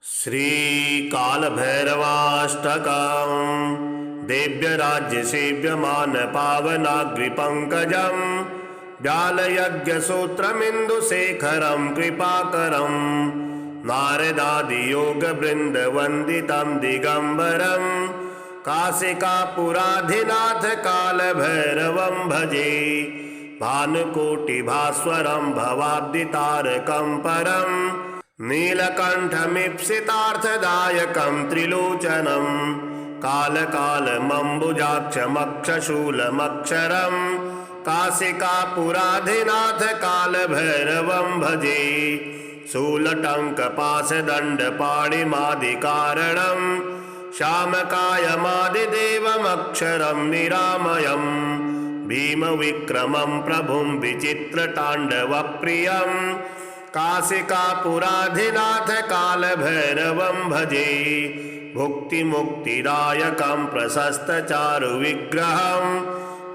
श्रीकालभैरवाष्टकम् देव्यराज्यसेव्यमानपावनाग्रिपङ्कजं व्यालयज्ञसूत्रमिन्दुशेखरं कृपाकरं नारदादियोगवृन्दवन्दितं दिगम्बरं काशिकापुराधिनाथ कालभैरवं भजे। भानुकोटिभास्वरं भवाब्दितारकं परं नीलकण्ठमीप्सितार्थदायकं त्रिलोचनं कालकालमम्बुजाक्षमक्षशूलमक्षरं काशिकापुराधिनाथ कालभैरवं भजे। शूलटङ्कपाशदण्डपाणिमादिकारणं श्यामकायमादिदेवमक्षरं निरामयं भीमविक्रमं प्रभुं विचित्रताण्डवप्रियं काशिकापुराधिनाथ कालभैरवं भजे। भुक्तिमुक्तिदायकं प्रशस्तचारुविग्रहं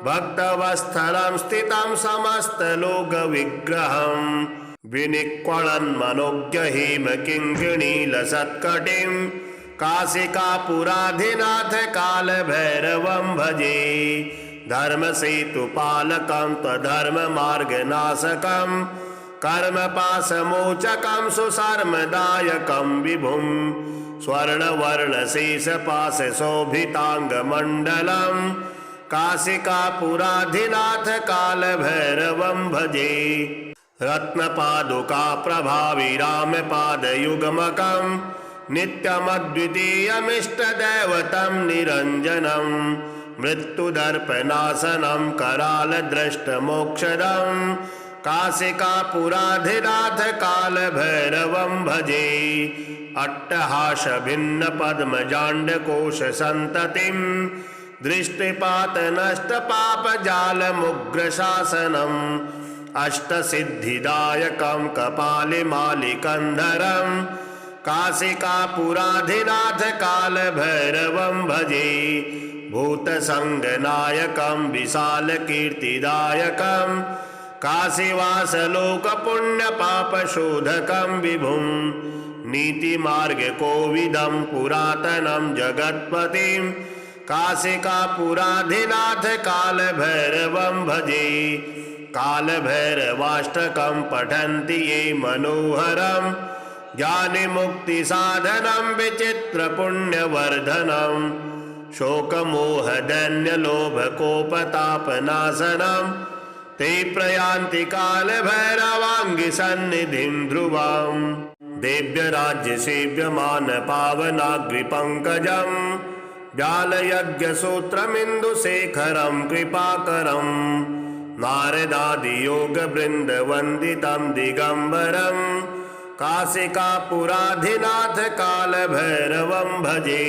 भक्तवस्थलं स्थितं समस्तलोकविग्रहं विनिक्वणन्मनोज्ञहिमकिङ्किणीलसत्कटिं काशिकापुराधिनाथ कालभैरवं भजे। धर्मसेतुपालकं त्वधर्ममार्गनाशकं कर्मपाशमोचकं सुशर्मदायकं विभुं स्वर्णवर्णशेषपाशशोभिताङ्गमण्डलं काशिकापुराधिनाथ कालभैरवं भजे। रत्नपादुकाप्रभाविरामपादयुग्मकं नित्यमद्वितीयमिष्टदैवतं निरञ्जनं मृत्युदर्पनाशनं करालद्रष्टमोक्षदं काशिकापुराधिनाथ कालभैरवं भजे। अट्टहासभिन्नपद्मजाण्डकोशसन्ततिं दृष्टिपातनष्टपापजालमुग्रशासनम् अष्टसिद्धिदायकं कपालिमालिकन्धरं काशिकापुराधिनाथ कालभैरवं भजे। भूतसङ्गनायकं विशालकीर्तिदायकं काशीवासलोकपुण्यपापशोधकं विभुं नीतिमार्गकोविदं पुरातनं जगत्पतिं काशिकापुराधिनाथ कालभैरवं भजे। कालभैरवाष्टकं पठन्ति ये मनोहरं ज्ञानमुक्तिसाधनं विचित्रपुण्यवर्धनं शोकमोहदैन्यलोभकोपतापनाशनं ते प्रयान्ति कालभैरवाङ्गिसन्निधिं ध्रुवं देव्यराज्यसेव्यमानपावनाग्रिपङ्कजं व्यालयज्ञसूत्रमिन्दुशेखरं कृपाकरं नारदादियोगवृन्दवन्दितं दिगम्बरं काशिकापुराधिनाथ कालभैरवं भजे।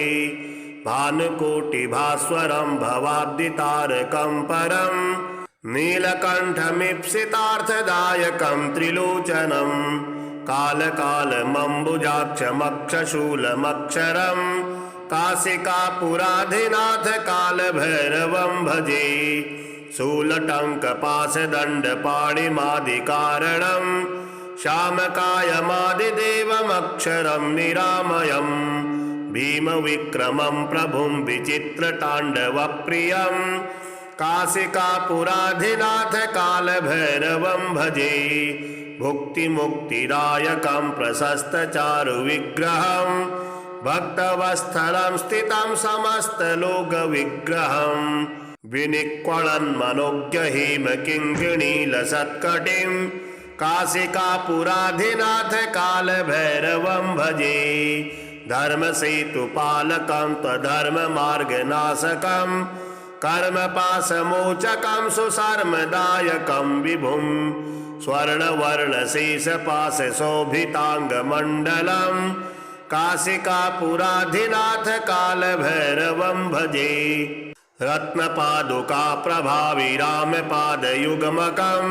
भानुकोटिभास्वरं भवाब्दितारकं परं नीलकण्ठमीप्सितार्थदायकं त्रिलोचनं कालकालमम्बुजाक्षमक्षशूलमक्षरं काशिकापुराधिनाथ कालभैरवं भजे। शूलटङ्कपाशदण्डपाणिमादिकारणं श्यामकायमादिदेवमक्षरं निरामयं भीमविक्रमं प्रभुं विचित्रताण्डवप्रियं काशिकापुराधिनाथ कालभैरवं भजे। भुक्तिमुक्तिदायकं प्रशस्तचारुविग्रहं भक्तवस्थलं स्थितं समस्तलोकविग्रहं विनिक्वणन्मनोज्ञहिमकिङ्किणीलसत्कटिं काशिकापुराधिनाथ कालभैरवं भजे। धर्मसेतुपालकं त्वधर्ममार्गनाशकं कर्मपाशमोचकं सुशर्मदायकं विभुं स्वर्णवर्णशेषपाशशोभिताङ्गमण्डलं काशिकापुराधिनाथ कालभैरवं भजे। रत्नपादुकाप्रभाविरामपादयुग्मकं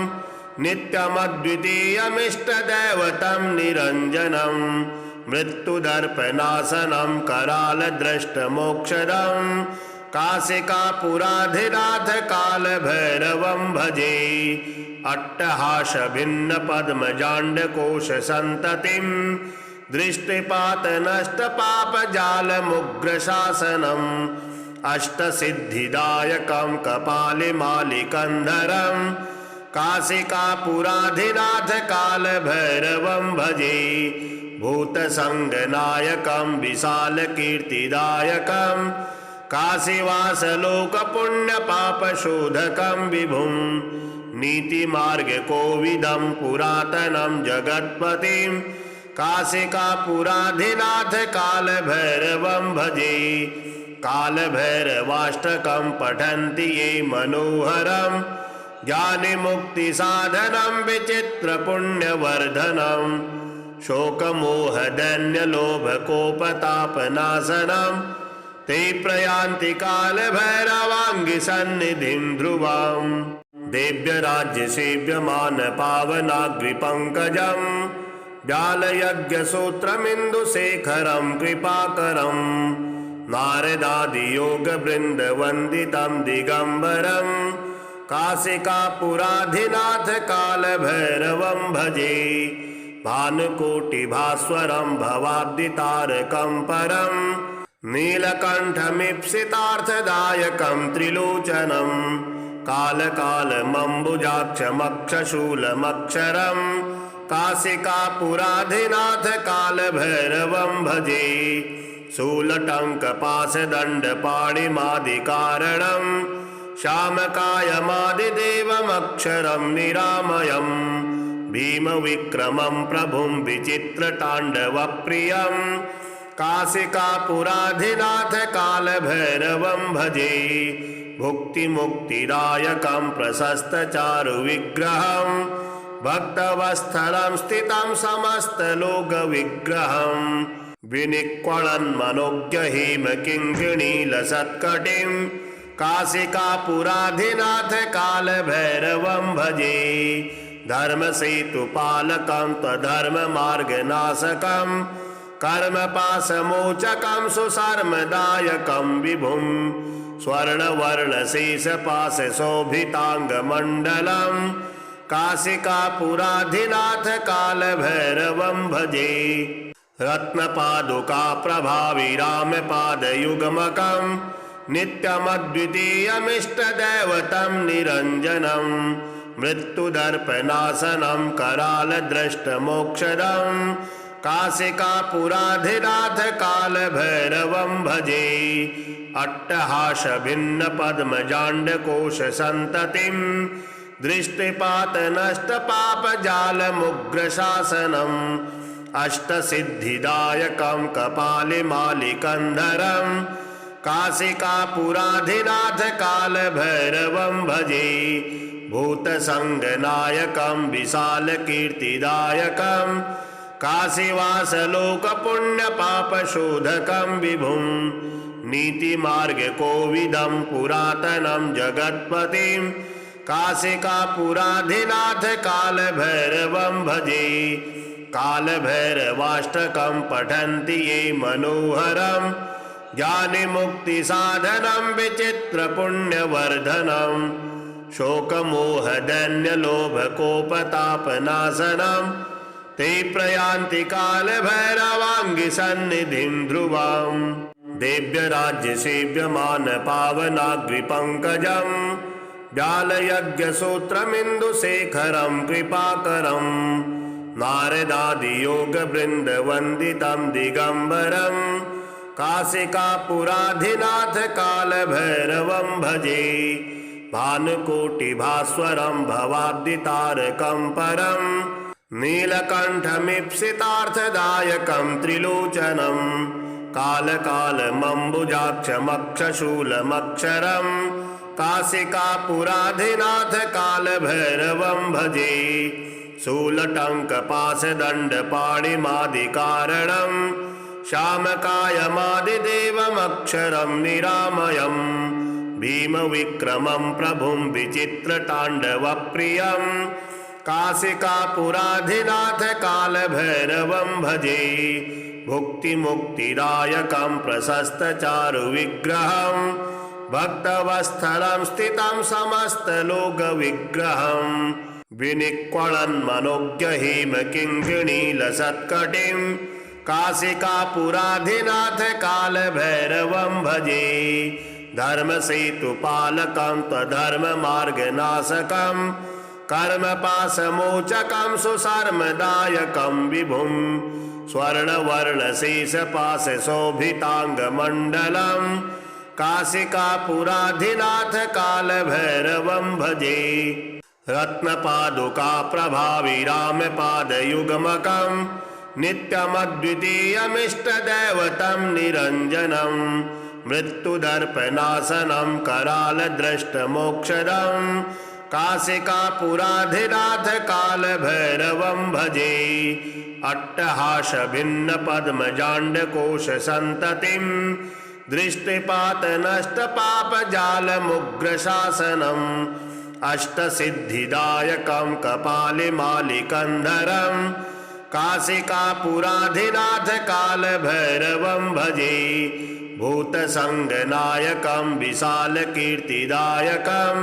नित्यमद्वितीयमिष्टदैवतं निरञ्जनं मृत्युदर्पनाशनं करालद्रष्टमोक्षदं काशिकापुराधिनाथ कालभैरवं भजे। अट्टहासभिन्नपद्मजाण्डकोशसन्ततिं दृष्टिपातनष्टपापजालमुग्रशासनम् अष्टसिद्धिदायकं कपालिमालिकन्धरं काशिकापुराधिनाथ कालभैरवं भजे भूतसङ्गनायकं विशालकीर्तिदायकं काशीवासलोकपुण्यपापशोधकं विभुं नीतिमार्गकोविदं पुरातनं जगत्पतिं काशिकापुराधिनाथ कालभैरवं भजे कालभैरवाष्टकं पठन्ति ये मनोहरं ज्ञानमुक्तिसाधनं विचित्रपुण्यवर्धनं शोकमोहदैन्यलोभकोपतापनाशनं ते प्रयान्ति कालभैरवाङ्गिसन्निधिं ध्रुवां देव्यराज्यसेव्यमानपावनाग्रिपङ्कजं व्यालयज्ञसूत्रमिन्दुशेखरं कृपाकरं नारदादियोगवृन्दवन्दितं दिगम्बरं काशिकापुराधिनाथ कालभैरवं भजे भानुकोटिभास्वरं भवाब्दितारकं परं नीलकण्ठमीप्सितार्थदायकं त्रिलोचनं कालकालमम्बुजाक्षमक्षशूलमक्षरं काशिकापुराधिनाथ कालभैरवं भजे शूलटङ्कपाशदण्डपाणिमादिकारणं श्यामकायमादिदेवमक्षरं निरामयं भीमविक्रमं प्रभुं विचित्रताण्डवप्रियं काशिकापुराधिनाथ कालभैरवं भजे भुक्तिमुक्तिदायकं प्रशस्तचारुविग्रहं भक्तवस्थलं स्थितं समस्तलोकविग्रहं विनिक्वणन्मनोज्ञहिमकिङ्किणीलसत्कटिं काशिकापुराधिनाथ कालभैरवं भजे धर्मसेतुपालकं त्वधर्ममार्गनाशकं कर्मपाशमोचकं सुशर्मदायकं विभुं स्वर्णवर्णशेषपाशशोभिताङ्गमण्डलं काशिकापुराधिनाथ कालभैरवं भजे रत्नपादुकाप्रभाविरामपादयुग्मकं नित्यमद्वितीयमिष्टदैवतं निरञ्जनं मृत्युदर्पनाशनं करालद्रष्टमोक्षदं काशिकापुराधिनाथ कालभैरवं भजे अट्टहासभिन्नपद्मजाण्डकोशसन्ततिं दृष्टिपातनष्टपापजालमुग्रशासनम् अष्टसिद्धिदायकं कपालिमालिकन्धरं काशिकापुराधिनाथ कालभैरवं भजे भूतसङ्गनायकं विशालकीर्तिदायकं काशीवासलोकपुण्यपापशोधकं विभुं नीतिमार्गकोविदं पुरातनं जगत्पतिं काशिकापुराधिनाथ कालभैरवं भजे कालभैरवाष्टकं पठन्ति ये मनोहरं ज्ञानमुक्तिसाधनं विचित्रपुण्यवर्धनं शोकमोहदैन्यलोभकोपतापनाशनं ते प्रयान्ति कालभैरवाङ्गिसन्निधिं ध्रुवां देव्यराज्यसेव्यमानपावनाग्रिपङ्कजं व्यालयज्ञसूत्रमिन्दुशेखरं कृपाकरं नारदादियोगवृन्दवन्दितं दिगम्बरं काशिकापुराधिनाथ कालभैरवं भजे भानुकोटिभास्वरं भवाब्दितारकं परं नीलकण्ठमीप्सितार्थदायकं त्रिलोचनं कालकालमम्बुजाक्षमक्षशूलमक्षरं काशिकापुराधिनाथ कालभैरवं भजे शूलटङ्कपाशदण्डपाणिमादिकारणं श्यामकायमादिदेवमक्षरं निरामयं भीमविक्रमं प्रभुं विचित्रताण्डवप्रियं काशिकापुराधिनाथ कालभैरवं भजे भुक्तिमुक्तिदायकं प्रशस्तचारुविग्रहं भक्तवस्थलं स्थितं समस्तलोकविग्रहं विनिक्वणन्मनोज्ञहिमकिङ्किणीलसत्कटिं काशिकापुराधिनाथ कालभैरवं भजे। धर्मसेतुपालकं त्वधर्ममार्गनाशकं कर्मपाशमोचकं सुशर्मदायकं विभुं स्वर्णवर्णशेषपाशशोभिताङ्गमण्डलं काशिकापुराधिनाथ कालभैरवं भजे। रत्नपादुकाप्रभावी रामपादयुग्मकं नित्यमद्वितीयमिष्टदैवतं निरञ्जनं मृत्युदर्पनाशनं करालद्रष्टमोक्षदं काशिकापुराधिनाथ कालभैरवं भजे। अट्टहासभिन्नपद्मजाण्डकोशसन्ततिं दृष्टिपातनष्टपापजालमुग्रशासनम् अष्टसिद्धिदायकं कपालिमालिकन्धरं काशिकापुराधिनाथ कालभैरवं भजे। भूतसङ्गनायकं विशालकीर्तिदायकं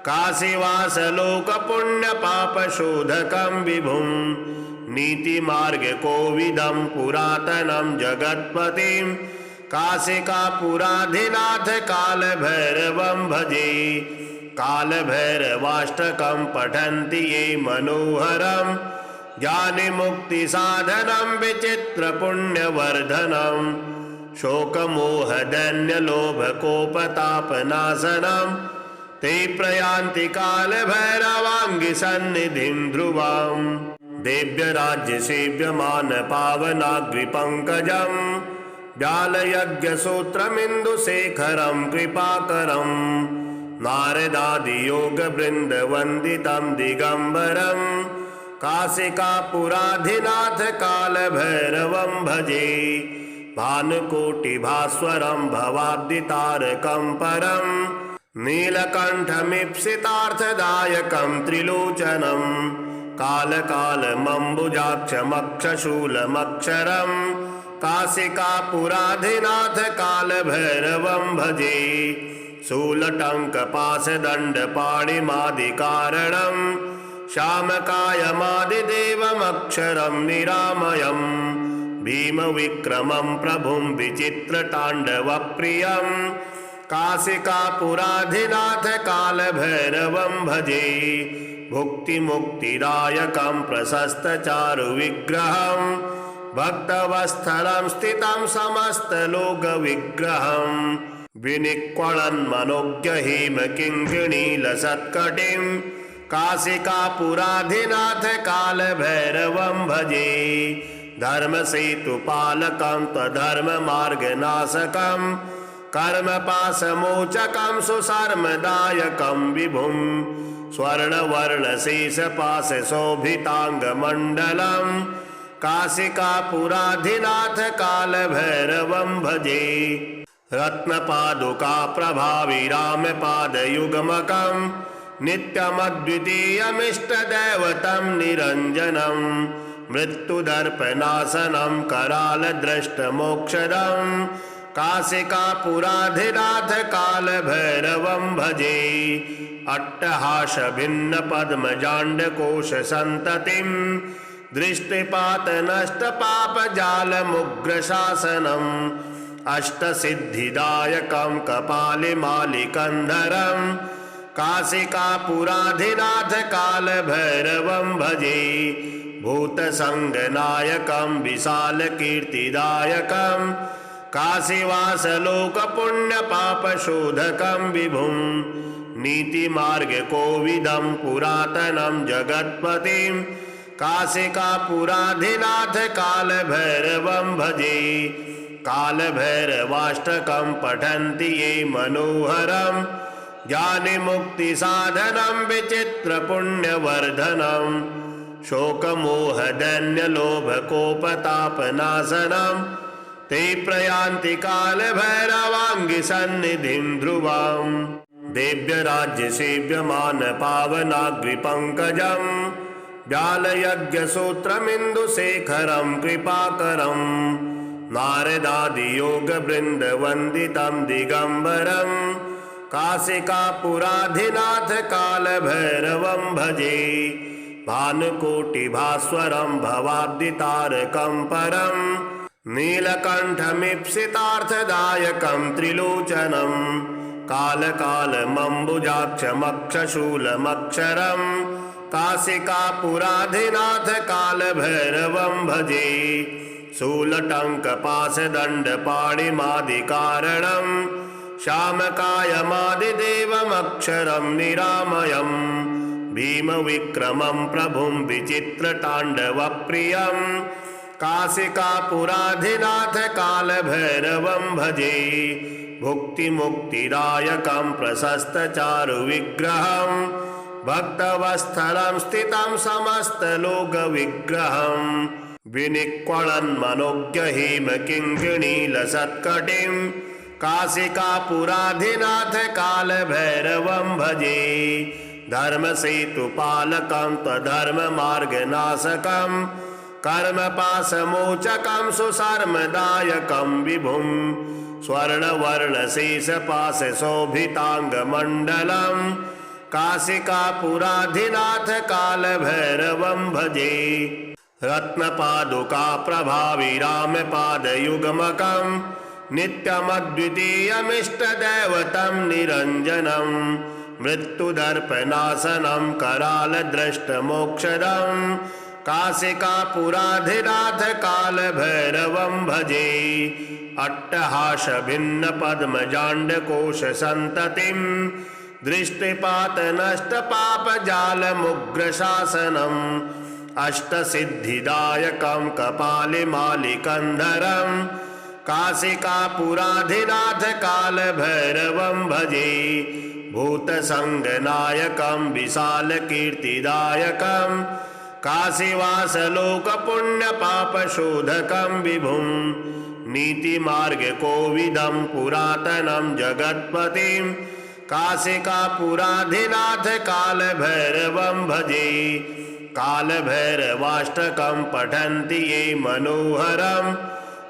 काशीवासलोकपुण्यपापशोधकं विभुं नीतिमार्गकोविदं पुरातनं जगत्पतिं काशिकापुराधिनाथ कालभैरवं भजे। कालभैरवाष्टकं पठन्ति ये मनोहरं ज्ञानमुक्तिसाधनं विचित्रपुण्यवर्धनं शोकमोहदैन्यलोभकोपतापनाशनं ते प्रयान्ति कालभैरवाङ्गिसन्निधिं ध्रुवं। देव्यराज्यसेव्यमानपावनाग्रिपङ्कजं व्यालयज्ञसूत्रमिन्दुशेखरं कृपाकरं नारदादियोगवृन्दवन्दितं दिगम्बरं काशिकापुराधिनाथ कालभैरवं भजे। भानुकोटिभास्वरं भवाब्दितारकं परं नीलकण्ठमीप्सितार्थदायकं त्रिलोचनं कालकालमम्बुजाक्षमक्षशूलमक्षरं काशिकापुराधिनाथ कालभैरवं भजे। शूलटङ्कपाशदण्डपाणिमादिकारणं श्यामकायमादिदेवमक्षरं निरामयं भीमविक्रमं प्रभुं विचित्रताण्डवप्रियं काशिकापुराधिनाथ कालभैरवं भजे। भुक्तिमुक्तिदायकं प्रशस्तचारुविग्रहं भक्तवस्थलं स्थितं समस्तलोकविग्रहं विनिक्वलन्मनोज्ञहेमकिङ्किणीलसत्कटिं काशिकापुराधिनाथ कालभैरवं भजे। धर्मसेतुपालकं त्वधर्ममार्गनाशकं कर्मपाशमोचकं सुशर्मदायकं विभुं स्वर्णवर्णशेषपाशशोभिताङ्गमण्डलं काशिकापुराधिनाथ कालभैरवं भजे। रत्नपादुकाप्रभावी रामपादयुग्मकं नित्यमद्वितीयमिष्टदैवतं निरञ्जनं मृत्युदर्पनाशनं करालद्रष्टमोक्षदं काशिकापुराधिनाथ कालभैरवं भजे। अट्टहासभिन्नपद्मजाण्डकोशसन्ततिं दृष्टिपातनष्टपापजालमुग्रशासनम् अष्टसिद्धिदायकं कपालिमालिकन्धरं काशिकापुराधिनाथ कालभैरवं भजे। भूतसङ्गनायकं विशालकीर्तिदायकं काशीवासलोकपुण्यपापशोधकं विभुं नीतिमार्गकोविदं पुरातनं जगत्पतिं काशिकापुराधिनाथ कालभैरवं भजे। कालभैरवाष्टकं पठन्ति ये मनोहरं ज्ञानमुक्तिसाधनं विचित्रपुण्यवर्धनं शोकमोहदैन्यलोभकोपतापनाशनं ते प्रयान्ति कालभैरवाङ्गिसन्निधिं ध्रुवं। देव्यराज्यसेव्यमानपावनाग्रिपङ्कजं व्यालयज्ञसूत्रमिन्दुशेखरं कृपाकरं नारदादियोगवृन्दवन्दितं दिगम्बरं काशिकापुराधिनाथ कालभैरवं भजे। भानुकोटिभास्वरं भवाब्दितारकं परं नीलकण्ठमीप्सितार्थदायकं त्रिलोचनं कालकालमम्बुजाक्षमक्षशूलमक्षरं काशिकापुराधिनाथ कालभैरवं भजे शूलटङ्कपाशदण्डपाणिमादिकारणं श्यामकायमादिदेवमक्षरं निरामयं भीमविक्रमं प्रभुं विचित्रताण्डवप्रियं काशिकापुराधिनाथ कालभैरवं भजे भुक्तिमुक्तिदायकं प्रशस्तचारुविग्रहं भक्तवस्थलं स्थितं समस्तलोकविग्रहं विनिक्वलन्मनोज्ञहिमकिङ्किणीलसत्कटिं काशिकापुराधिनाथ कालभैरवं भजे धर्मसेतुपालकं त्वधर्ममार्गनाशकं कर्मपाशमोचकं सुशर्मदायकं विभुं स्वर्णवर्णशेषपाशशोभिताङ्गमण्डलं काशिकापुराधिनाथ कालभैरवं भजे रत्नपादुकाप्रभाविरामपादयुग्मकं नित्यमद्वितीयमिष्टदैवतं निरञ्जनं मृत्युदर्पनाशनं करालद्रष्टमोक्षदं काशिकापुराधिनाथ कालभैरवं भजे अट्टहासभिन्नपद्मजाण्डकोशसन्ततिं दृष्टिपातनष्टपापजालमुग्रशासनम् अष्टसिद्धिदायकं कपालिमालिकन्धरं काशिकापुराधिनाथ कालभैरवं भजे भूतसङ्गनायकं विशालकीर्तिदायकं काशीवासलोकपुण्यपापशोधकं विभुं नीतिमार्गकोविदं पुरातनं जगत्पतिं काशिकापुराधिनाथ कालभैरवं भजे कालभैरवाष्टकं पठन्ति ये मनोहरं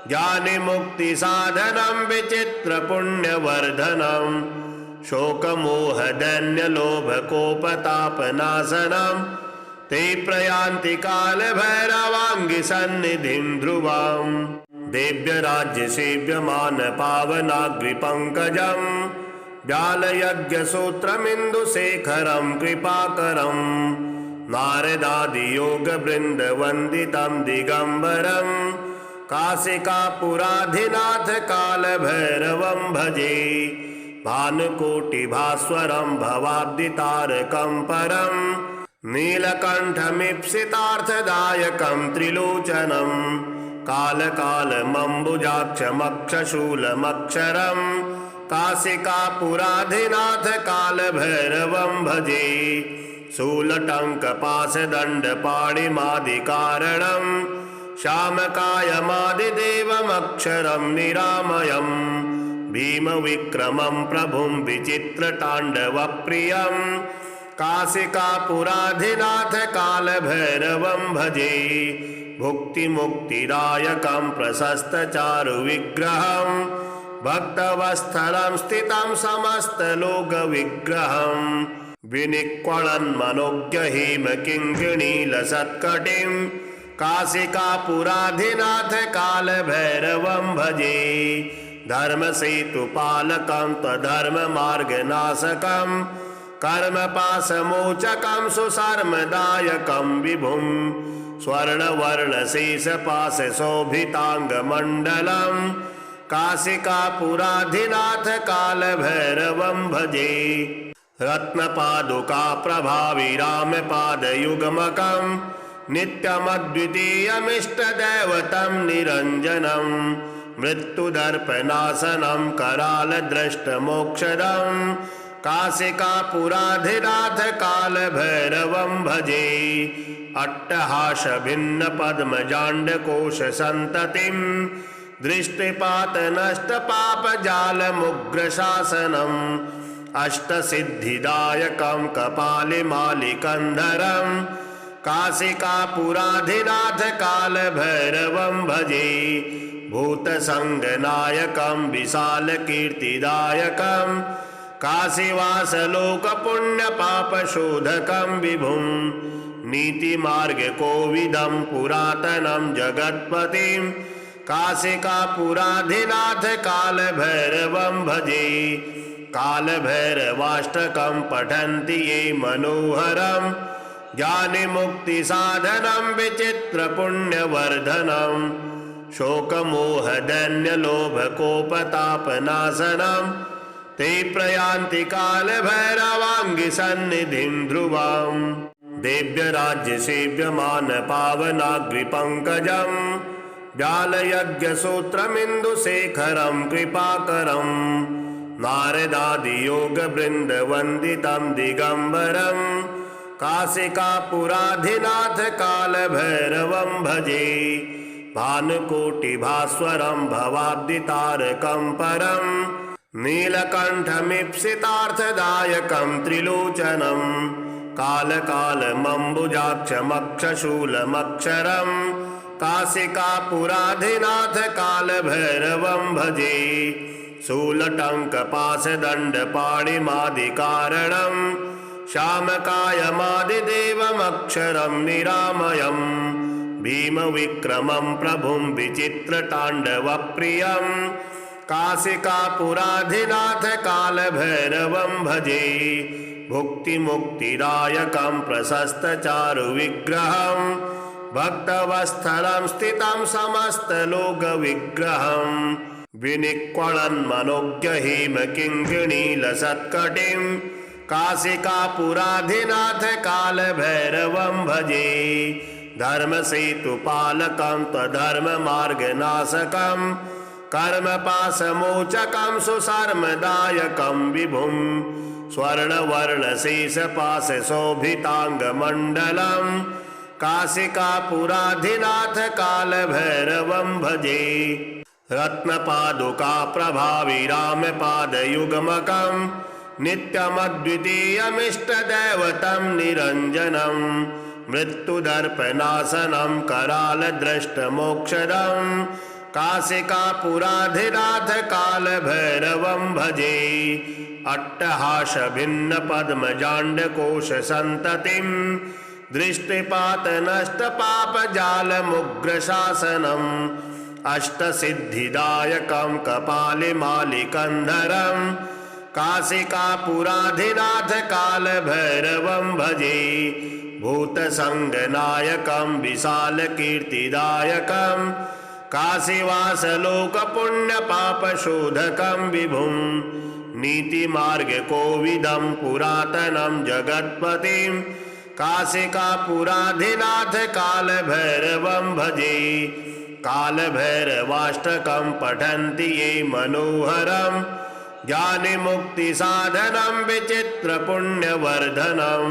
ज्ञानमुक्तिसाधनं विचित्रपुण्यवर्धनं शोकमोहदैन्यलोभकोपतापनाशनं ते प्रयान्ति कालभैरवाङ्गिसन्निधिं ध्रुवां देव्यराज्यसेव्यमानपावनाग्रिपङ्कजं व्यालयज्ञसूत्रमिन्दुशेखरं कृपाकरं नारदादियोगवृन्दवन्दितं दिगम्बरं काशिकापुराधिनाथ कालभैरवं भजे भानुकोटिभास्वरं भवाब्दितारकं परं नीलकण्ठमीप्सितार्थदायकं त्रिलोचनं कालकालमम्बुजाक्षमक्षशूलमक्षरं काशिकापुराधिनाथ कालभैरवं भजे शूलटङ्कपाशदण्डपाणिमादिकारणं श्यामकायमादिदेवमक्षरं निरामयं भीमविक्रमं प्रभुं विचित्रताण्डवप्रियं काशिकापुराधिनाथ कालभैरवं भजे भुक्तिमुक्तिदायकं प्रशस्तचारुविग्रहं भक्तवस्थलं स्थितं समस्तलोकविग्रहं विनिक्वलन्मनोज्ञहिमकिङ्किणीलसत्कटिं काशिकापुराधिनाथ कालभैरवं भजे धर्मसेतुपालकं त्वधर्ममार्गनाशकं कर्मपाशमोचकं सुशर्मदायकं विभुं स्वर्णवर्णशेषपाशशोभिताङ्गमण्डलं काशिकापुराधिनाथ कालभैरवं भजे रत्नपादुकाप्रभाविरामपादयुग्मकं नित्यमद्वितीयमिष्टदैवतं निरञ्जनं मृत्युदर्पनाशनं करालद्रष्टमोक्षदं काशिकापुराधिनाथ कालभैरवं भजे अट्टहासभिन्नपद्मजाण्डकोशसन्ततिं दृष्टिपातनष्टपापजालमुग्रशासनम् अष्टसिद्धिदायकं कपालिमालिकन्धरं काशिकापुराधिनाथ कालभैरवं भजे भूतसङ्गनायकं विशालकीर्तिदायकं काशीवासलोकपुण्यपापशोधकं विभुं नीतिमार्गकोविदं पुरातनं जगत्पतिं काशिकापुराधिनाथ कालभैरवं भजे। कालभैरवाष्टकं पठन्ति ये मनोहरं ज्ञानमुक्तिसाधनं विचित्रपुण्यवर्धनं। शोकमोहदैन्यलोभकोपतापनाशनं ते प्रयान्ति कालभैरवाङ्गिसन्निधिं ध्रुवम्। देव्यराज्यसेव्यमान पावनाग्रिपङ्कजं व्यालयज्ञसूत्रमिन्दुशेखरं कृपाकरं। नारदादियोगवृन्दवन्दितं दिगम्बरं काशिकापुराधिनाथ कालभैरवं भजे। भानुकोटिभास्वरं भवाब्दितारकं परं नीलकण्ठमीप्सितार्थदायकं त्रिलोचनं। कालकालमम्बुजाक्षमक्षशूलमक्षरं काशिकापुराधिनाथ कालभैरवं भजे। शूलटङ्कपाशदण्डपाणिमादिकारणं श्यामकायमादिदेवमक्षरं निरामयं। भीमविक्रमं प्रभुं विचित्रताण्डवप्रियं काशिकापुराधिनाथ कालभैरवं भजे। भुक्तिमुक्तिदायकं प्रशस्तचारुविग्रहं भक्तवस्थलं स्थितं समस्तलोकविग्रहं। विनिक्वणन्मनोज्ञहिमकिङ्किणीलसत्कटिं काशिकापुराधिनाथ कालभैरवं भजे। धर्मसेतुपालकं त्वधर्ममार्गनाशकं कर्मपाशमोचकं सुशर्मदायकं विभुं। स्वर्णवर्णशेषपाशशोभिताङ्गमण्डलं काशिकापुराधिनाथ कालभैरवं भजे। रत्नपादुकाप्रभाविरामपादयुग्मकं नित्यमद्वितीयमिष्टदैवतं निरञ्जनं। मृत्युदर्पनाशनं करालद्रष्टमोक्षदं काशिकापुराधिनाथ कालभैरवं भजे। अट्टहासभिन्नपद्मजाण्डकोशसन्ततिं दृष्टिपातनष्टपापजालमुग्रशासनम्। अष्टसिद्धिदायकं कपालिमालिकन्धरं काशिकापुराधिनाथ कालभैरवं भजे। भूतसङ्गनायकं विशालकीर्तिदायकं काशीवासलोकपुण्यपापशोधकं विभुं। नीतिमार्गकोविदं पुरातनं जगत्पतिं काशिकापुराधिनाथ कालभैरवं भजे। कालभैरवाष्टकं पठन्ति ये मनोहरं ज्ञानमुक्तिसाधनं विचित्रपुण्यवर्धनं।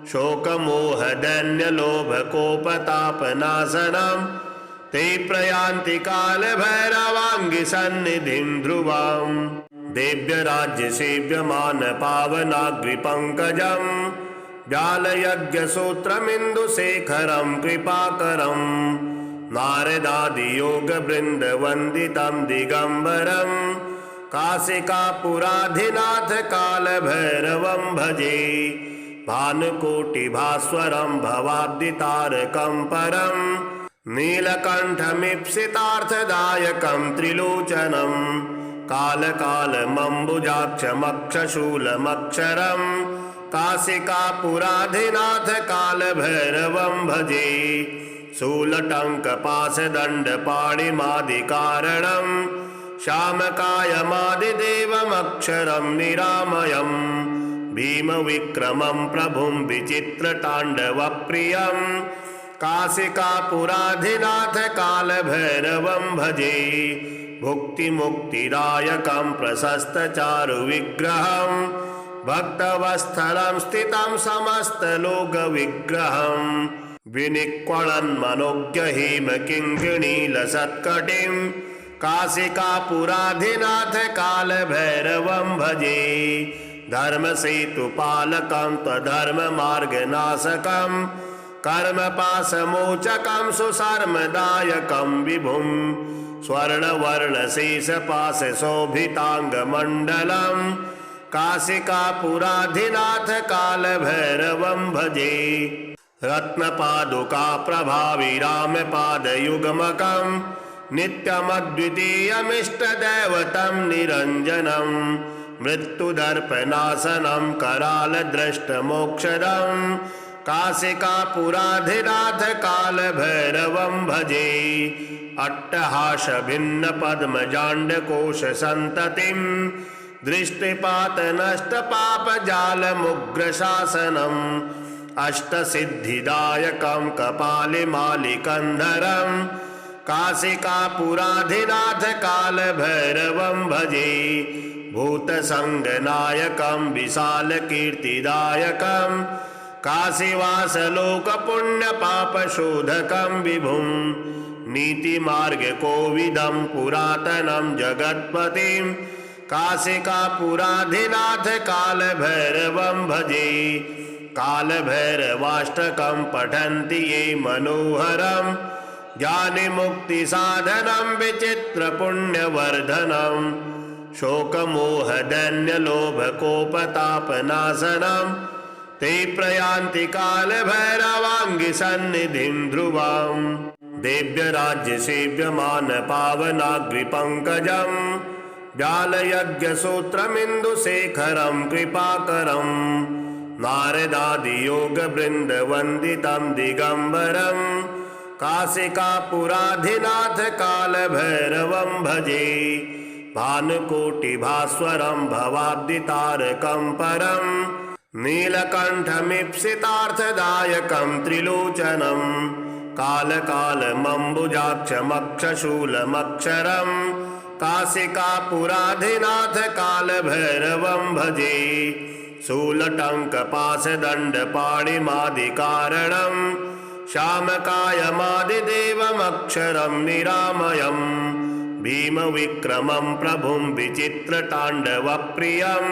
शोकमोहदैन्यलोभकोपतापनाशनं ते प्रयान्ति कालभैरवाङ्गिसन्निधिं ध्रुवम्। देव्यराज्यसेव्यमान पावनाग्रिपङ्कजं व्यालयज्ञसूत्रमिन्दुशेखरं कृपाकरं। नारदादियोगवृन्दवन्दितं दिगम्बरं काशिकापुराधिनाथ कालभैरवं भजे। भानुकोटिभास्वरं भवाब्दितारकं परं नीलकण्ठमीप्सितार्थदायकं त्रिलोचनं। कालकालमम्बुजाक्षमक्षशूलमक्षरं काशिकापुराधिनाथ कालभैरवं भजे। शूलटङ्कपाशदण्डपाणिमादिकारणं श्यामकायमादिदेवमक्षरं निरामयं। भीमविक्रमं प्रभुं विचित्रताण्डवप्रियं काशिकापुराधिनाथ कालभैरवं भजे। भुक्तिमुक्तिदायकं प्रशस्तचारुविग्रहं भक्तवस्थलं स्थितं समस्तलोकविग्रहं। विनिक्वणन्मनोज्ञहिमकिङ्किणीलसत्कटिं काशिकापुराधिनाथ कालभैरवं भजे। धर्मसेतुपालकं त्वधर्ममार्गनाशकं कर्मपाशमोचकं सुशर्मदायकं विभुं। स्वर्णवर्णशेषपाशशोभिताङ्गमण्डलं काशिकापुराधिनाथ कालभैरवं भजे। रत्नपादुकाप्रभाविरामपादयुग्मकं नित्यमद्वितीयमिष्टदैवतं निरञ्जनं मृत्युदर्पनाशनं करालद्रष्टमोक्षदं काशिकापुराधिनाथ कालभैरवं भजे अट्टहासभिन्नपद्मजाण्डकोशसन्ततिं दृष्टिपातनष्टपापजालमुग्रशासनम् अष्टसिद्धिदायकं कपालिमालिकन्धरं काशिकापुराधिनाथ कालभैरवं भजे भूतसङ्गनायकं विशालकीर्तिदायकं काशीवासलोकपुण्यपापशोधकं विभुं नीतिमार्गकोविदं पुरातनं जगत्पतिं काशिकापुराधिनाथ कालभैरवं भजे कालभैरवाष्टकं पठन्ति ये मनोहरं ज्ञानमुक्तिसाधनं विचित्रपुण्यवर्धनं शोकमोहदैन्यलोभकोपतापनाशनं ते प्रयान्ति कालभैरवाङ्गिसन्निधिं ध्रुवम् देव्यराज्यसेव्यमानपावनाग्रिपङ्कजं व्यालयज्ञसूत्रमिन्दुशेखरं कृपाकरं नारदादियोगवृन्दवन्दितं दिगम्बरं काशिकापुराधिनाथ कालभैरवं भजे भानुकोटिभास्वरं भवाब्दितारकं परं नीलकण्ठमीप्सितार्थदायकं त्रिलोचनं कालकालमम्बुजाक्षमक्षशूलमक्षरं काशिकापुराधिनाथ कालभैरवं भजे शूलटङ्कपाशदण्डपाणिमादिकारणं श्यामकायमादिदेवमक्षरं निरामयं भीमविक्रमं प्रभुं विचित्रताण्डवप्रियं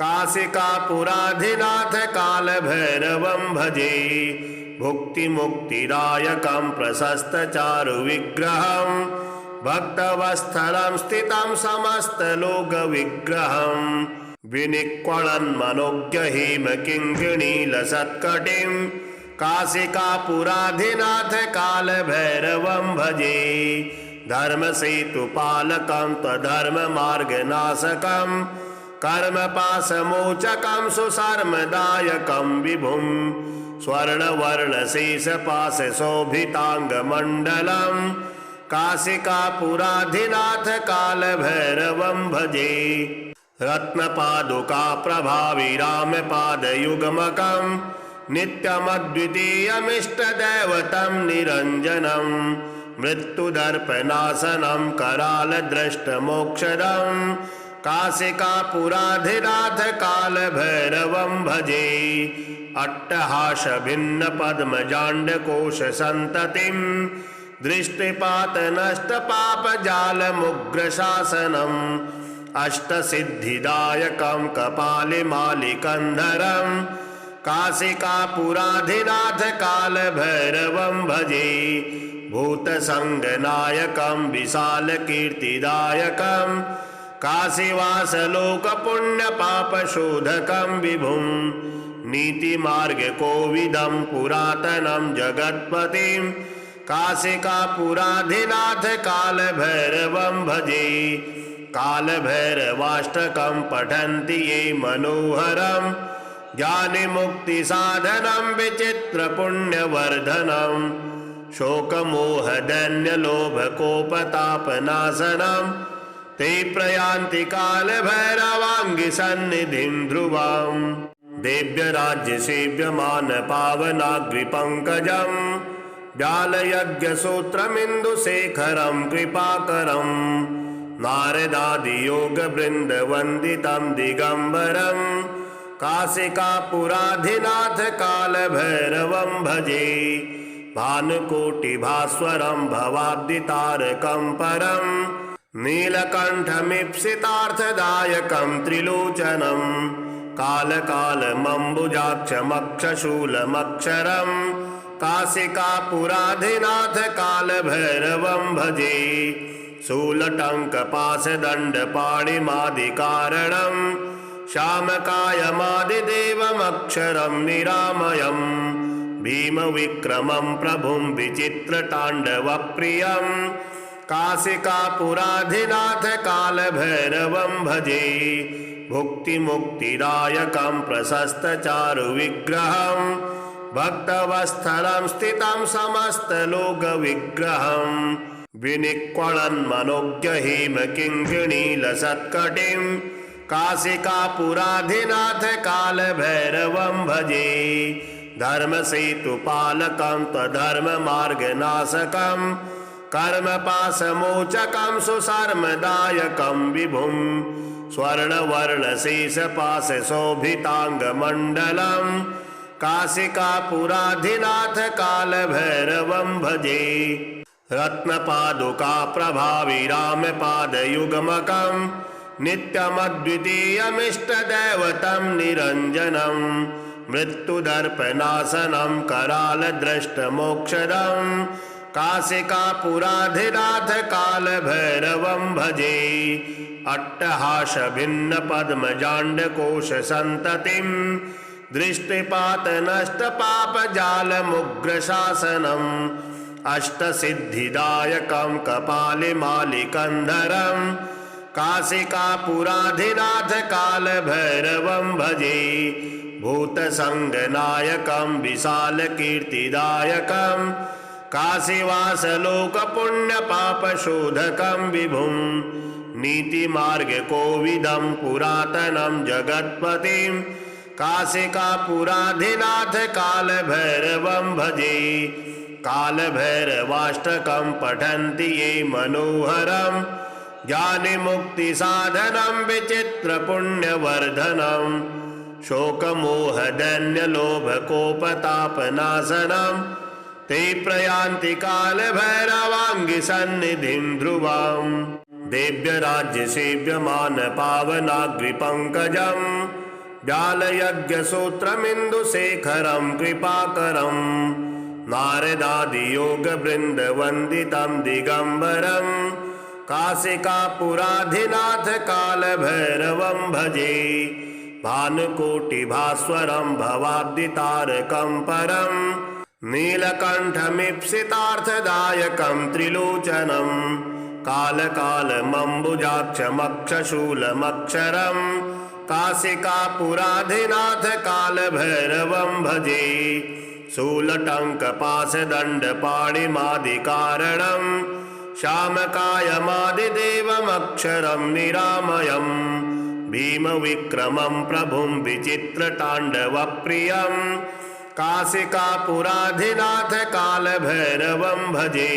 काशिकापुराधिनाथ कालभैरवं भजे भुक्तिमुक्तिदायकं प्रशस्तचारुविग्रहं भक्तवस्थलं स्थितं समस्तलोकविग्रहं विनिक्वणन्मनोज्ञहेमकिङ्किणीलसत्कटिं काशिकापुराधिनाथ कालभैरवं भजे धर्मसेतुपालकं त्वधर्ममार्गनाशकं कर्मपाशमोचकं सुशर्मदायकं विभुं स्वर्णवर्णशेषपाशशोभिताङ्गमण्डलं काशिकापुराधिनाथ कालभैरवं भजे रत्नपादुकाप्रभाविरामपादयुग्मकं नित्यमद्वितीयमिष्टदैवतं निरञ्जनं मृत्युदर्पनाशनं करालद्रष्टमोक्षदं काशिकापुराधिनाथ कालभैरवं भजे अट्टहासभिन्नपद्मजाण्डकोशसन्ततिं दृष्टिपातनष्टपापजालमुग्रशासनम् अष्टसिद्धिदायकं कपालिमालिकन्धरं काशिकापुराधिनाथ कालभैरवं भजे भूतसङ्गनायकं विशालकीर्तिदायकं काशीवासलोकपुण्यपापशोधकं विभुं नीतिमार्गकोविदं पुरातनं जगत्पतिं काशिकापुराधिनाथ कालभैरवं भजे कालभैरवाष्टकं पठन्ति ये मनोहरं ज्ञानमुक्तिसाधनं विचित्रपुण्यवर्धनं शोकमोहदैन्यलोभकोपतापनाशनं ते प्रयान्ति कालभैरवाङ्गिसन्निधिं ध्रुवम् देव्यराज्यसेव्यमानपावनाग्रिपङ्कजं व्यालयज्ञसूत्रमिन्दुशेखरं कृपाकरं नारदादियोगवृन्दवन्दितं दिगम्बरं काशिकापुराधिनाथ कालभैरवं भजे भानुकोटिभास्वरं भवाब्दितारकं परं नीलकण्ठमीप्सितार्थदायकं त्रिलोचनं कालकालमम्बुजाक्षमक्षशूलमक्षरं काशिकापुराधिनाथ कालभैरवं भजे शूलटङ्कपाशदण्डपाणिमादिकारणं श्यामकायमादिदेवमक्षरं निरामयं भीमविक्रमं प्रभुं विचित्रताण्डवप्रियं काशिकापुराधिनाथ कालभैरवं भजे भुक्तिमुक्तिदायकं प्रशस्तचारुविग्रहं भक्तवस्थलं स्थितं समस्तलोकविग्रहं विनिक्वणन्मनोज्ञहिमकिङ्किणीलसत्कटिं काशिकापुराधिनाथ कालभैरवं भजे धर्मसेतुपालकं त्वधर्ममार्गनाशकं कर्मपाशमोचकं सुशर्मदायकं विभुं स्वर्णवर्णशेषपाशशोभिताङ्गमण्डलं काशिकापुराधिनाथ कालभैरवं भजे रत्नपादुकाप्रभावी रामपादयुग्मकं नित्यमद्वितीयमिष्टदैवतं निरञ्जनं मृत्युदर्पनाशनं करालद्रष्टमोक्षदं काशिकापुराधिनाथ कालभैरवं भजे अट्टहासभिन्नपद्मजाण्डकोशसन्ततिं दृष्टिपातनष्टपापजालमुग्रशासनम् अष्टसिद्धिदायकं कपालिमालिकन्धरं काशिकापुराधिनाथ कालभैरवं भजे भूतसङ्गनायकं विशालकीर्तिदायकं काशीवासलोकपुण्यपापशोधकं विभुं नीतिमार्गकोविदं पुरातनं जगत्पतिं काशिकापुराधिनाथ कालभैरवं भजे कालभैरवाष्टकं पठन्ति ये मनोहरं ज्ञानमुक्तिसाधनं विचित्रपुण्यवर्धनं शोकमोहदैन्यलोभकोपतापनाशनं ते प्रयान्ति कालभैरवाङ्गिसन्निधिं ध्रुवं देव्यराज्यसेव्यमानपावनाग्रिपङ्कजं व्यालयज्ञसूत्रमिन्दुशेखरं कृपाकरं नारदादियोगवृन्दवन्दितं दिगम्बरं काशिकापुराधिनाथ कालभैरवं भजे भानुकोटिभास्वरं भवाब्दितारकं परं नीलकण्ठमीप्सितार्थदायकं त्रिलोचनं कालकालमम्बुजाक्षमक्षशूलमक्षरं काशिकापुराधिनाथ कालभैरवं भजे शूलटङ्कपाशदण्डपाणिमादिकारणं श्यामकायमादिदेवमक्षरं निरामयं भीमविक्रमं प्रभुं विचित्रताण्डवप्रियं काशिकापुराधिनाथ कालभैरवं भजे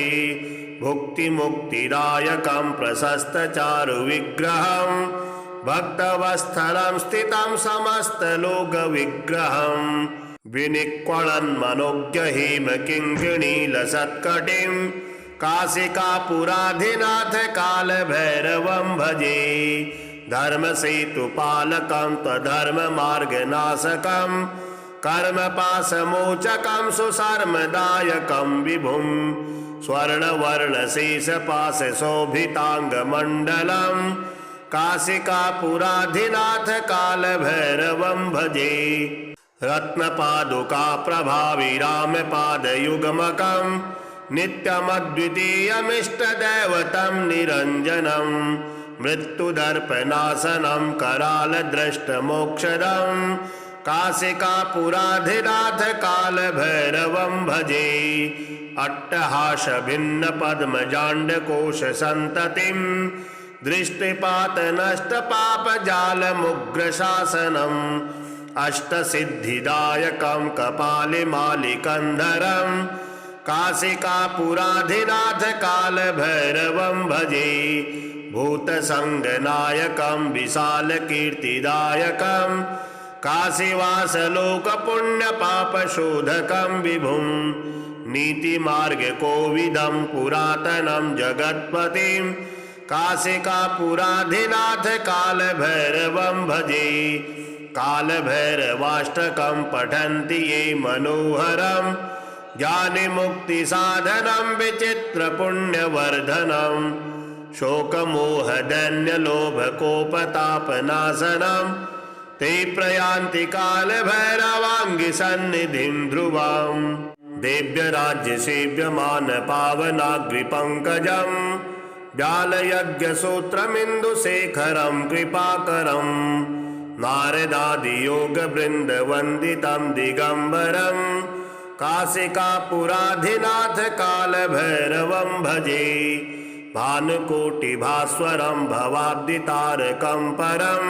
भुक्तिमुक्तिदायकं प्रशस्तचारुविग्रहं भक्तवस्थलं स्थितं समस्तलोकविग्रहं विनिक्वणन्मनोज्ञहिमकिङ्किणीलसत्कटिं काशिकापुराधिनाथ कालभैरवं भजे धर्मसेतुपालकं त्वधर्ममार्गनाशकं कर्मपाशमोचकं सुशर्मदायकं विभुं स्वर्णवर्णशेषपाशशोभिताङ्गमण्डलं काशिकापुराधिनाथ कालभैरवं भजे रत्नपादुकाप्रभावी रामपादयुग्मकं नित्यमद्वितीयमिष्टदैवतं निरञ्जनं मृत्युदर्पनाशनं करालद्रष्टमोक्षदं काशिकापुराधिनाथ कालभैरवं भजे अट्टहासभिन्नपद्मजाण्डकोशसन्ततिं दृष्टिपातनष्टपापजालमुग्रशासनम् अष्टसिद्धिदायकं कपालिमालिकन्धरं काशिकापुराधिनाथ कालभैरवं भजे भूतसङ्गनायकं विशालकीर्तिदायकं काशीवासलोकपुण्यपापशोधकं विभुं नीतिमार्गकोविदं पुरातनं जगत्पतिं काशिकापुराधिनाथ कालभैरवं भजे कालभैरवाष्टकं पठन्ति ये मनोहरं ज्ञानमुक्तिसाधनं विचित्रपुण्यवर्धनं शोकमोहदैन्यलोभकोपतापनाशनं ते प्रयान्ति कालभैरवाङ्गिसन्निधिं ध्रुवं देव्यराज्यसेव्यमानपावनाग्रिपङ्कजं व्यालयज्ञसूत्रमिन्दुशेखरं कृपाकरं नारदादियोगवृन्दवन्दितं दिगम्बरं काशिकापुराधिनाथ कालभैरवं भजे भानुकोटिभास्वरं भवाब्दितारकं परं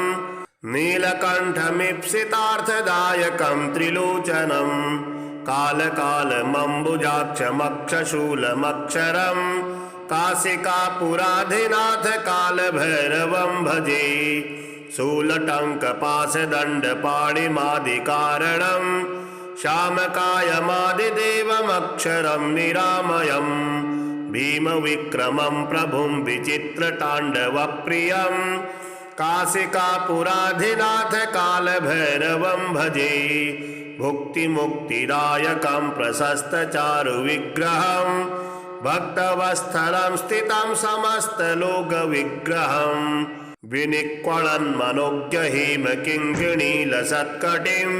नीलकण्ठमीप्सितार्थदायकं त्रिलोचनं कालकालमम्बुजाक्षमक्षशूलमक्षरं काशिकापुराधिनाथ कालभैरवं भजे शूलटङ्कपाशदण्डपाणिमादिकारणं श्यामकायमादिदेवमक्षरं निरामयं भीमविक्रमं प्रभुं विचित्रताण्डवप्रियं काशिकापुराधिनाथ कालभैरवं भजे भुक्तिमुक्तिदायकं प्रशस्तचारुविग्रहं भक्तवस्थलं स्थितं समस्तलोकविग्रहं विनिक्वणन्मनोज्ञहिमकिङ्किणीलसत्कटिं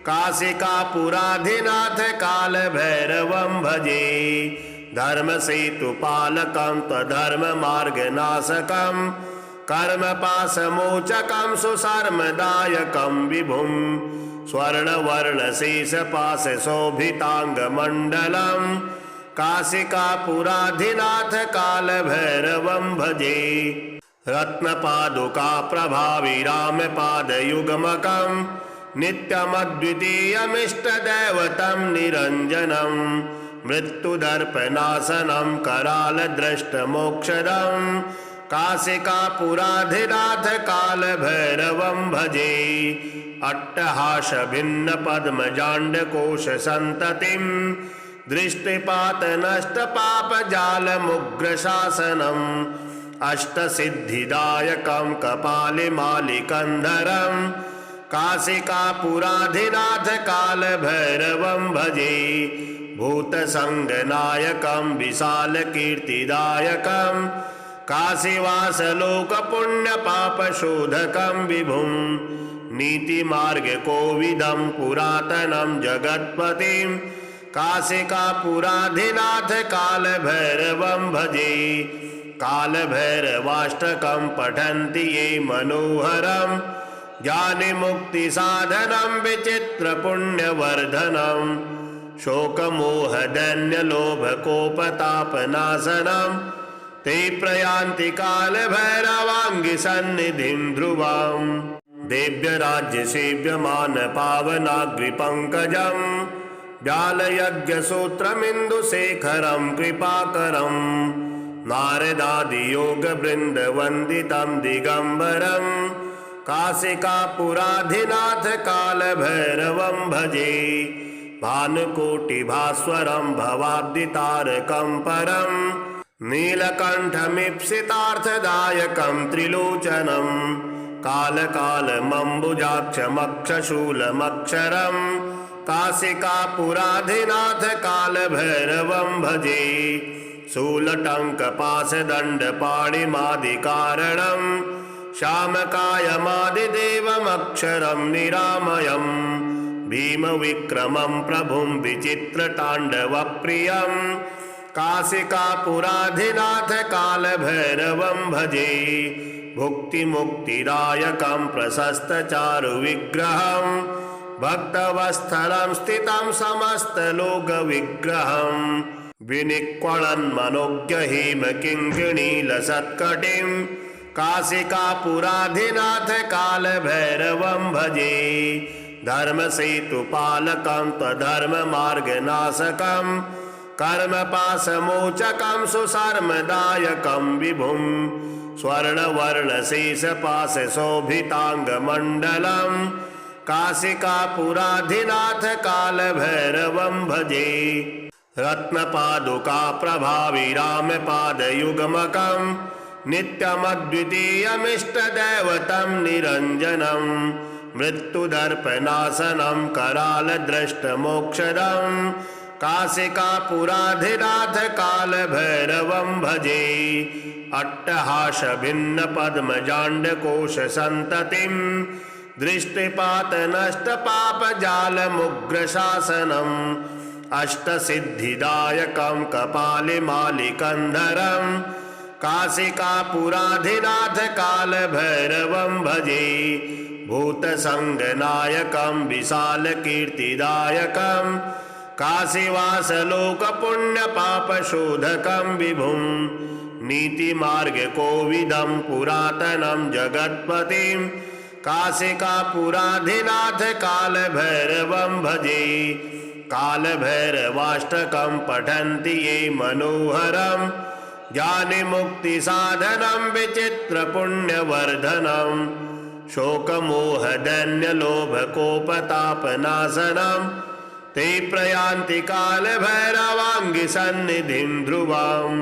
काशिकापुराधिनाथ कालभैरवं भजे धर्मसेतुपालकं त्वधर्ममार्गनाशकं कर्मपाशमोचकं सुशर्मदायकं विभुं स्वर्णवर्णशेषपाशशोभिताङ्गमण्डलं काशिकापुराधिनाथ कालभैरवं भजे रत्नपादुकाप्रभाविरामपादयुग्मकं नित्यमद्वितीयमिष्टदैवतं निरञ्जनं मृत्युदर्पनाशनं करालद्रष्टमोक्षदं काशिकापुराधिनाथ कालभैरवं भजे अट्टहासभिन्नपद्मजाण्डकोशसन्ततिं दृष्टिपातनष्टपापजालमुग्रशासनम् अष्टसिद्धिदायकं कपालिमालिकन्धरं काशिकापुराधिनाथ कालभैरवं भजे भूतसङ्गनायकं विशालकीर्तिदायकं काशीवासलोकपुण्यपापशोधकं विभुं नीतिमार्गकोविदं पुरातनं जगत्पतिं काशिकापुराधिनाथ कालभैरवं भजे कालभैरवाष्टकं पठन्ति ये मनोहरं ज्ञानमुक्तिसाधनं विचित्रपुण्यवर्धनं शोकमोहदैन्यलोभकोपतापनाशनं ते प्रयान्ति कालभैरवाङ्गिसन्निधिं ध्रुवं देव्यराज्यसेव्यमानपावनाग्रिपङ्कजं व्यालयज्ञसूत्रमिन्दुशेखरं कृपाकरं नारदादियोगवृन्दवन्दितं दिगम्बरं काशिकापुराधिनाथ कालभैरवं भजे भानुकोटिभास्वरं भवाब्दितारकं परं नीलकण्ठमीप्सितार्थदायकं त्रिलोचनं कालकालमम्बुजाक्षमक्षशूलमक्षरं काशिकापुराधिनाथ कालभैरवं भजे शूलटङ्कपाशदण्डपाणिमादिकारणं श्यामकायमादिदेवमक्षरं निरामयं भीमविक्रमं प्रभुं विचित्रताण्डवप्रियं काशिकापुराधिनाथ कालभैरवं भजे भुक्तिमुक्तिदायकं प्रशस्तचारुविग्रहं भक्तवस्थलं स्थितं समस्तलोकविग्रहं विनिक्वणन्मनोज्ञहिमकिङ्किणीलसत्कटिं काशिकापुराधिनाथ कालभैरवं भजे धर्मसेतुपालकं त्वधर्ममार्गनाशकं कर्मपाशमोचकं सुशर्मदायकं विभुं स्वर्णवर्णशेषपाशशोभिताङ्गमण्डलं काशिकापुराधिनाथ कालभैरवं भजे रत्नपादुकाप्रभाविरामपादयुग्मकं नित्यमद्वितीयमिष्टदैवतं निरञ्जनं मृत्युदर्पनाशनं करालद्रष्टमोक्षदं काशिकापुराधिनाथ कालभैरवं भजे अट्टहासभिन्नपद्मजाण्डकोशसन्ततिं दृष्टिपातनष्टपापजालमुग्रशासनम् अष्टसिद्धिदायकं कपालिमालिकन्धरं काशिकापुराधिनाथ कालभैरवं भजे भूतसङ्गनायकं विशालकीर्तिदायकं काशीवासलोकपुण्यपापशोधकं विभुं नीतिमार्गकोविदं पुरातनं जगत्पतिं काशिकापुराधिनाथ कालभैरवं भजे कालभैरवाष्टकं पठन्ति ये मनोहरं ज्ञानमुक्तिसाधनं विचित्रपुण्यवर्धनं शोकमोहदैन्यलोभकोपतापनाशनं ते प्रयान्ति कालभैरवाङ्घ्रिसन्निधिं ध्रुवम्।